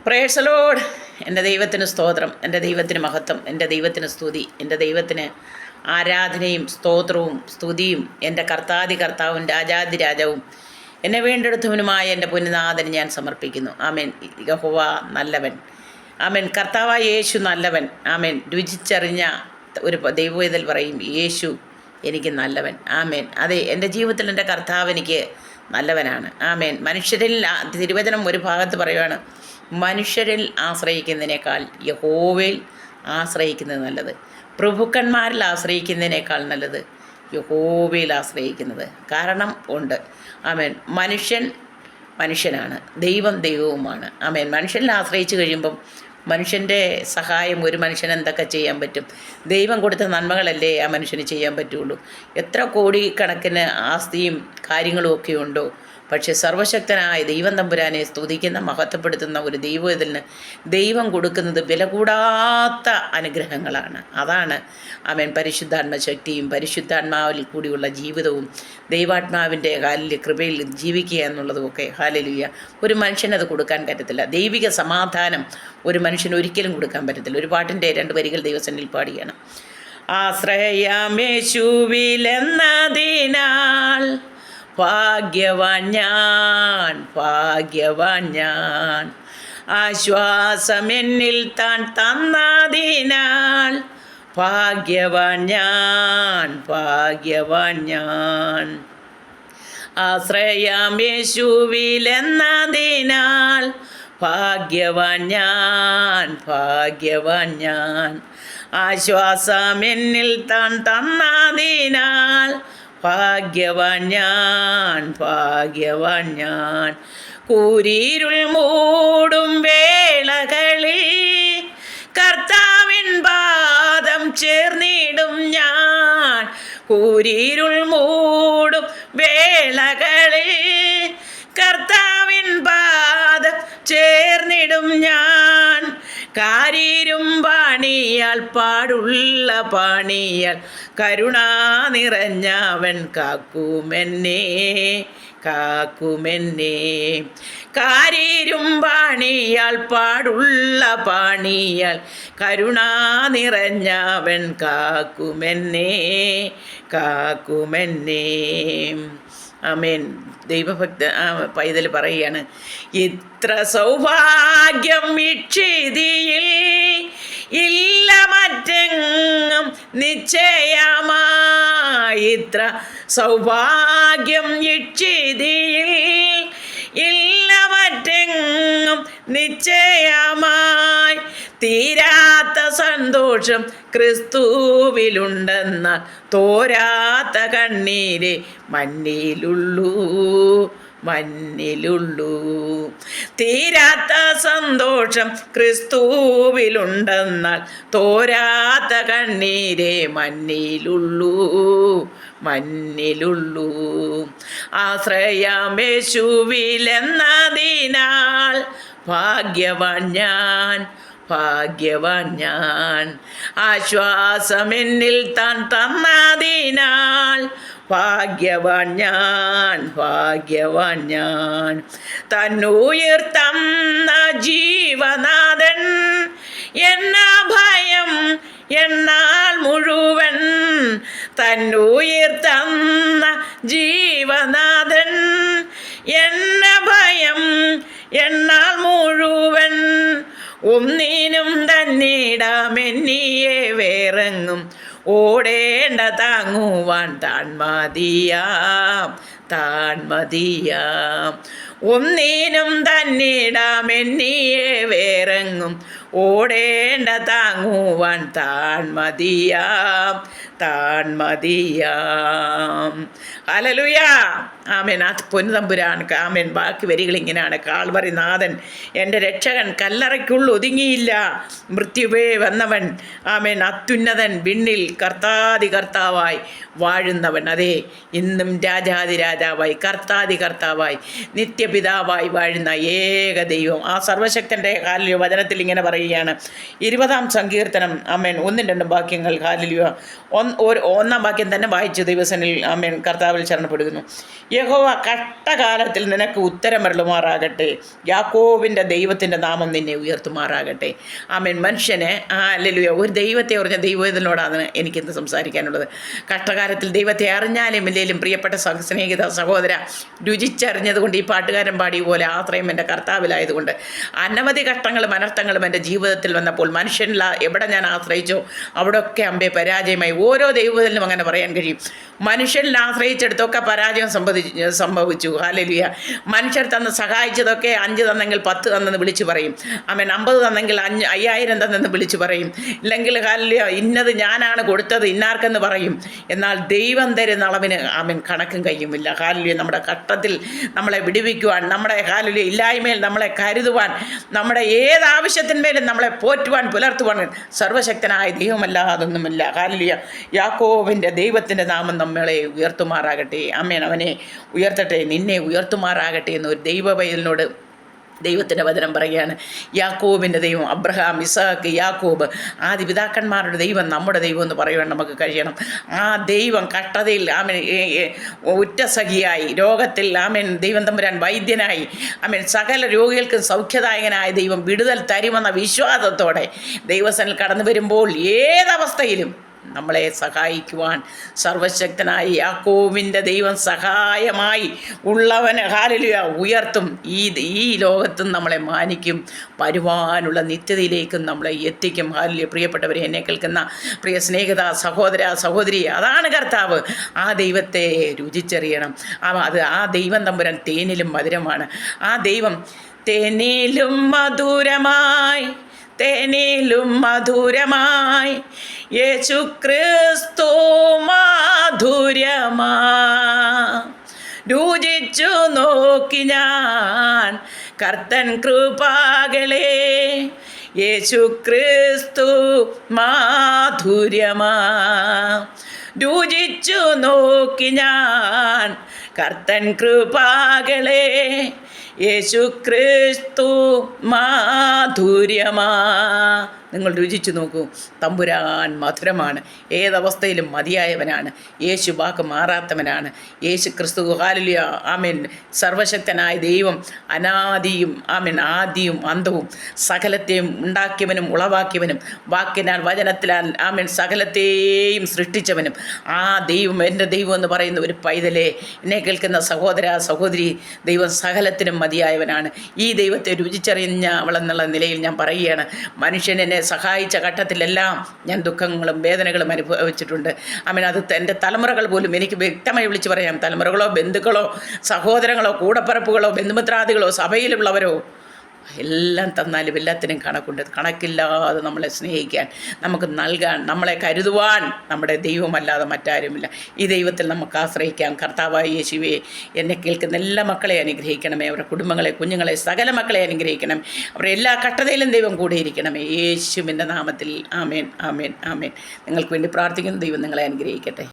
Praise the Lord. എൻ്റെ ദൈവത്തിന് സ്തോത്രം, എൻ്റെ ദൈവത്തിന് മഹത്വം, എൻ്റെ ദൈവത്തിന് സ്തുതി, എൻ്റെ ദൈവത്തിന് ആരാധനയും സ്തോത്രവും സ്തുതിയും. എൻ്റെ കർത്താവും രാജാതി രാജാവും എന്നെ വീണ്ടെടുത്തവനുമായ എൻ്റെ പുണ്യനാഥന് ഞാൻ സമർപ്പിക്കുന്നു. ആമേൻ. യഹോവ നല്ലവൻ. ആമേൻ. കർത്താവായ യേശു നല്ലവൻ. ആമേൻ. രുചിച്ചറിഞ്ഞ ഒരു ദൈവവേദൽ പറയും, യേശു എനിക്ക് നല്ലവൻ. ആമേൻ. അതെ, എൻ്റെ ജീവിതത്തിൽ എൻ്റെ കർത്താവ് എനിക്ക് നല്ലവനാണ്. ആമേൻ. മനുഷ്യരിൽ തിരുവചനം ഒരു ഭാഗത്ത് പറയുവാണ്, മനുഷ്യരിൽ ആശ്രയിക്കുന്നതിനേക്കാൾ യഹോവയിൽ ആശ്രയിക്കുന്നത് നല്ലത്, പ്രഭുക്കന്മാരിൽ ആശ്രയിക്കുന്നതിനേക്കാൾ നല്ലത് യഹോവയിൽ ആശ്രയിക്കുന്നത്. കാരണം ഉണ്ട്. ആമേൻ. മനുഷ്യനാണ്, ദൈവം ദൈവവുമാണ്. ആമേൻ. മനുഷ്യനിൽ ആശ്രയിച്ച് കഴിയുമ്പം മനുഷ്യൻ്റെ സഹായം ഒരു മനുഷ്യന് എന്തൊക്കെ ചെയ്യാൻ പറ്റും? ദൈവം കൊടുത്ത നന്മകളല്ലേ ആ മനുഷ്യന് ചെയ്യാൻ പറ്റുള്ളൂ. എത്ര കോടിക്കണക്കിന് ആസ്തിയും കാര്യങ്ങളും ഒക്കെ ഉണ്ടോ, പക്ഷേ സർവശക്തനായ ദൈവം തമ്പുരാനെ സ്തുതിക്കുന്ന മഹത്വപ്പെടുത്തുന്ന ഒരു ദൈവത്തിന് ദൈവം കൊടുക്കുന്നത് വില കൂടാത്ത അനുഗ്രഹങ്ങളാണ്. അതാണ് ആമേൻ. പരിശുദ്ധാത്മശക്തിയും പരിശുദ്ധാത്മാവിൽ കൂടിയുള്ള ജീവിതവും ദൈവാത്മാവിൻ്റെ കാലിൽ കൃപയിൽ ജീവിക്കുക എന്നുള്ളതുമൊക്കെ. ഹല്ലേലൂയ. ഒരു മനുഷ്യനത് കൊടുക്കാൻ പറ്റത്തില്ല. ദൈവിക സമാധാനം ഒരു മനുഷ്യന് ഒരിക്കലും കൊടുക്കാൻ പറ്റത്തില്ല. ഒരു പാട്ടിൻ്റെ 2 വരികൾ ദൈവസന്നിധിയിൽ പാടുകയാണ്. ആശ്രയമേശുവിലെന്നതിനാൽ ഭാഗ്യവാൻ ഞാൻ, ആശ്വാസം എന്നിൽ താൻ തന്നതിനാൽ ഭാഗ്യവാൻ ഞാൻ. ആശ്രയം യേശുവിലെന്നതിനാൽ ഭാഗ്യവാൻ ഞാൻ, ആശ്വാസം എന്നിൽ താൻ തന്നതിനാൽ ഭാഗ്യവാൻ ഞാൻ. കൂരിരുൾ മൂടും വേളകളിൽ കർത്താവിൻ പാദം ചേർന്നിടും ഞാൻ. കൂരിരുൾ മൂടും വേളകളിൽ കർത്താവിൻ പാദം ചേർന്നിടും ഞാൻ. കാരീരും പാണിയാൽ പാടുള്ള പാണിയാൽ കരുണാ നിറഞ്ഞവൻ കാക്കുമെന്നെ. കാരീരും പാണിയാൽ പാടുള്ള പാണിയാൽ കരുണാ നിറഞ്ഞവൻ കാക്കുമെന്നെ. ആമേൻ. ദൈവഭക്ത പൈതൽ പറയുകയാണ്, ഇത്ര സൗഭാഗ്യം ഇക്ഷിതിയിൽ ഇല്ല മറ്റെങ്ങും നിശ്ചയമായി. ഇത്ര സൗഭാഗ്യം ഇക്ഷിതിയിൽ ഇല്ല മറ്റെങ്ങും നിശ്ചയമായി. തീരാത്ത സന്തോഷം ക്രിസ്തുവിലുണ്ടെന്നാൽ തോരാത്ത കണ്ണീര് മണ്ണിലുള്ളൂ. തീരാത്ത സന്തോഷം ക്രിസ്തുവിലുണ്ടെന്നാൽ തോരാത്ത കണ്ണീരെ മണ്ണിലുള്ളൂ. ആശ്രയം യേശുവിലെന്നതിനാൽ ഭാഗ്യവാൻ ഞാൻ, ആശ്വാസം എന്നിൽ താൻ തന്നതിനാൽ ഭാഗ്യവാൻ ഞാൻ. തന്നുയർത്തന്ന ജീവനാഥൻ എന്ന ഭയം എന്നാൽ മുഴുവൻ. തന്നുയർത്തന്ന ജീവനാഥൻ എന്ന ഭയം എന്നാൽ മുഴുവൻ. ഒന്നിനും തന്നിടാമെന്നിയെ വേറെങ്ങും ഓടേണ്ട താങ്ങുവാൻ താൻ മതിയാം. ഒന്നിനും തന്നിടാമെന്നിയെ വേറെങ്ങും ഓടേണ്ട താങ്ങുവാൻ താൻ മതിയാം. ഹല്ലേലൂയ. ആമേൻ. ആ പൊന്നുതമ്പുരാൻ. ആമേൻ. ബാക്കി വരികൾ ഇങ്ങനെയാണ്. കാൽവറി നാഥൻ എൻ്റെ രക്ഷകൻ, കല്ലറയ്ക്കുള്ളിൽ ഒതുങ്ങിയില്ല, മൃത്യുവേ വന്നവൻ. ആമേൻ. അത്യുന്നതൻ, വിണ്ണിൽ കർത്താവായി വാഴുന്നവൻ. അതെ, ഇന്നും രാജാതി രാജാവായി കർത്താവായി നിത്യപിതാവായി വാഴുന്ന ഏക ദൈവം. ആ സർവശക്തൻ്റെ കാലിൽ വചനത്തിൽ ഇങ്ങനെ പറയുകയാണ്. 20-ാം സങ്കീർത്തനം. ആമേൻ. 1-2 വാക്യങ്ങൾ. ഹല്ലേലൂയ. ഒന്നാം വാക്യം തന്നെ വായിച്ചു ദൈവസനിൽ ആമേൻ കർത്താവിൽ ശരണപ്പെടുന്നു. യഹോവ കഷ്ടകാലത്തിൽ നിനക്ക് ഉത്തരമരുളുമാറാകട്ടെ, യാക്കോബിൻ്റെ ദൈവത്തിൻ്റെ നാമം നിന്നെ ഉയർത്തുമാറാകട്ടെ. ആമേൻ. മനുഷ്യന് ഹല്ലേലൂയ ഒരു ദൈവത്തെ അറിഞ്ഞ ദൈവത്തിനോടാണ് എനിക്കിന്ന് സംസാരിക്കാനുള്ളത്. കഷ്ടകാലത്തിൽ ദൈവത്തെ അറിഞ്ഞാലും ഇല്ലേലും പ്രിയപ്പെട്ട സ്നേഹിത സഹോദര, രുചിച്ചറിഞ്ഞതുകൊണ്ട് ഈ പാട്ടുകാരൻ പാടിയ പോലെ ആശ്രയം എൻ്റെ കർത്താവിലായതുകൊണ്ട് അനവധി കഷ്ടങ്ങളും അനർത്ഥങ്ങളും എൻ്റെ ജീവിതത്തിൽ വന്നപ്പോൾ മനുഷ്യനിൽ എവിടെ ഞാൻ ആശ്രയിച്ചോ അവിടെയൊക്കെ അമ്പെ പരാജയമായി. ഓരോ ദൈവത്തിലും അങ്ങനെ പറയാൻ കഴിയും. മനുഷ്യനിൽ ആശ്രയിച്ചെടുത്തൊക്കെ പരാജയം സംഭവിച്ചു. ഹല്ലേലൂയ. മനുഷ്യർ തന്ന് സഹായിച്ചതൊക്കെ 5 തന്നെങ്കിൽ 10 തന്നെന്ന് വിളിച്ചു പറയും. ആമേൻ. 50 തന്നെങ്കിൽ 5000 തന്നെന്ന് വിളിച്ചു പറയും. ഇല്ലെങ്കിൽ ഹല്ലേലൂയ ഇന്നത് ഞാനാണ് കൊടുത്തത് ഇന്നാർക്കെന്ന് പറയും. എന്നാൽ ദൈവം തരുന്ന അളവിന് ആമേൻ കണക്കും കയ്യുമില്ല. ഹല്ലേലൂയ. നമ്മുടെ കഷ്ടത്തിൽ നമ്മളെ വിടുവിക്കുവാൻ, നമ്മുടെ ഹല്ലേലൂയ ഇല്ലായ്മയിൽ നമ്മളെ കരുതുവാൻ, നമ്മുടെ ഏതാവശ്യത്തിന്മേലും നമ്മളെ പോറ്റുവാൻ പുലർത്തുവാൻ സർവശക്തനായ ദൈവമല്ലാതൊന്നുമില്ല. ഹല്ലേലൂയ. യാക്കോബിൻ്റെ ദൈവത്തിൻ്റെ നാമം നമ്മളെ ഉയർത്തുമാറാകട്ടെ. ആമേൻ. അവനെ ഉയർത്തട്ടെ, നിന്നെ ഉയർത്തുമാറാകട്ടെ എന്നൊരു ദൈവവൈതലിനോട് ദൈവത്തിൻ്റെ വചനം പറയുകയാണ്. യാക്കോബിൻ്റെ ദൈവം, അബ്രഹാം, ഇസാക്ക്, യാക്കോബ്, ആദി പിതാക്കന്മാരുടെ ദൈവം നമ്മുടെ ദൈവം എന്ന് പറയുവാൻ നമുക്ക് കഴിയണം. ആ ദൈവം കഷ്ടതയിൽ ആമേൻ ഉറ്റസഖിയായി, രോഗത്തിൽ ആമേൻ ദൈവം തമ്പുരാൻ വൈദ്യനായി, ആമേൻ സകല രോഗികൾക്കും സൗഖ്യദായകനായ ദൈവം വിടുതൽ തരുമെന്ന വിശ്വാസത്തോടെ ദൈവസനിൽ കടന്നു വരുമ്പോൾ ഏതവസ്ഥയിലും നമ്മളെ സഹായിക്കുവാൻ സർവശക്തനായ യാക്കോബിൻ്റെ ദൈവം സഹായമായി ഉള്ളവന് ഹല്ലേലൂയ ഉയർത്തും. ഈ ലോകത്തും നമ്മളെ മാനിക്കും, വരുവാനുള്ള നിത്യതയിലേക്കും നമ്മളെ എത്തിക്കും. ഹല്ലേലൂയ. പ്രിയപ്പെട്ടവരെ, എന്നെ കേൾക്കുന്ന പ്രിയ സ്നേഹിത സഹോദര സഹോദരി, അതാണ് കർത്താവ്. ആ ദൈവത്തെ രുചിച്ചറിയണം. ആ ദൈവം തമ്പുരാൻ തേനിലും മധുരമാണ്. ആ ദൈവം തേനിലും മധുരമായി, തേനിലും മധുരമായി യേശുക്രിസ്തു മാധുര്യമാ രുചിച്ചു നോക്കി ഞാൻ കർത്തൻ കൃപാകളെ യേശുക്രിസ്തു മാധുര്യമാ രുചിച്ചു നോക്കി ഞാൻ കർത്തൻ കൃപാകളെ യേശുക്രിസ്തു മാധുര്യമാ. നിങ്ങൾ രുചിച്ചു നോക്കൂ. തമ്പുരാൻ മധുരമാണ്, ഏതവസ്ഥയിലും മതിയായവനാണ്. യേശു വാക്ക് മാറാത്തവനാണ്. യേശു ക്രിസ്തു ഹല്ലേലൂയ ആമേൻ സർവശക്തനായ ദൈവം, അനാദിയും ആമേൻ ആദിയും അന്തവും സകലത്തെയും ഉണ്ടാക്കിയവനും ഉളവാക്കിയവനും വാക്കിനാൽ വചനത്തിനാൽ ആമേൻ സകലത്തെയും സൃഷ്ടിച്ചവനും ആ ദൈവം എൻ്റെ ദൈവം എന്ന് പറയുന്ന ഒരു പൈതലെ, എന്നെ കേൾക്കുന്ന സഹോദര സഹോദരി, ദൈവം സകലത്തിനും മതിയായവനാണ്. ഈ ദൈവത്തെ രുചിച്ചറിഞ്ഞ അവളെന്നുള്ള നിലയിൽ ഞാൻ പറയുകയാണ്. മനുഷ്യനെ സഹായിച്ച ഘട്ടത്തിലെല്ലാം ഞാൻ ദുഃഖങ്ങളും വേദനകളും അനുഭവിച്ചിട്ടുണ്ട്. ആമേൻ. അത് എൻ്റെ തലമുറകൾ പോലും എനിക്ക് വ്യക്തമായി വിളിച്ചു പറയാം. തലമുറകളോ ബന്ധുക്കളോ സഹോദരങ്ങളോ കൂടപ്പിറപ്പുകളോ ബന്ധുമിത്രാദികളോ സഭയിലുള്ളവരോ എല്ലാം തന്നാലും എല്ലാത്തിനും കണക്കുണ്ട്. കണക്കില്ലാതെ നമ്മളെ സ്നേഹിക്കാൻ, നമുക്ക് നൽകാൻ, നമ്മളെ കരുതുവാൻ നമ്മുടെ ദൈവമല്ലാതെ മറ്റാരുമില്ല. ഈ ദൈവത്തിൽ നമുക്ക് ആശ്രയിക്കാം. കർത്താവായ യേശുവേ, എന്നെ കേൾക്കുന്ന എല്ലാ മക്കളെ അനുഗ്രഹിക്കണമേ. അവരുടെ കുടുംബങ്ങളെ, കുഞ്ഞുങ്ങളെ, സകല മക്കളെ അനുഗ്രഹിക്കണം. അവരുടെ എല്ലാ കഷ്ടതയിലും ദൈവം കൂടിയിരിക്കണമേ. യേശുവിൻ്റെ നാമത്തിൽ ആമേൻ, ആമേൻ, ആമേൻ. നിങ്ങൾക്ക് വേണ്ടി പ്രാർത്ഥിക്കുന്ന ദൈവം നിങ്ങളെ അനുഗ്രഹിക്കട്ടെ.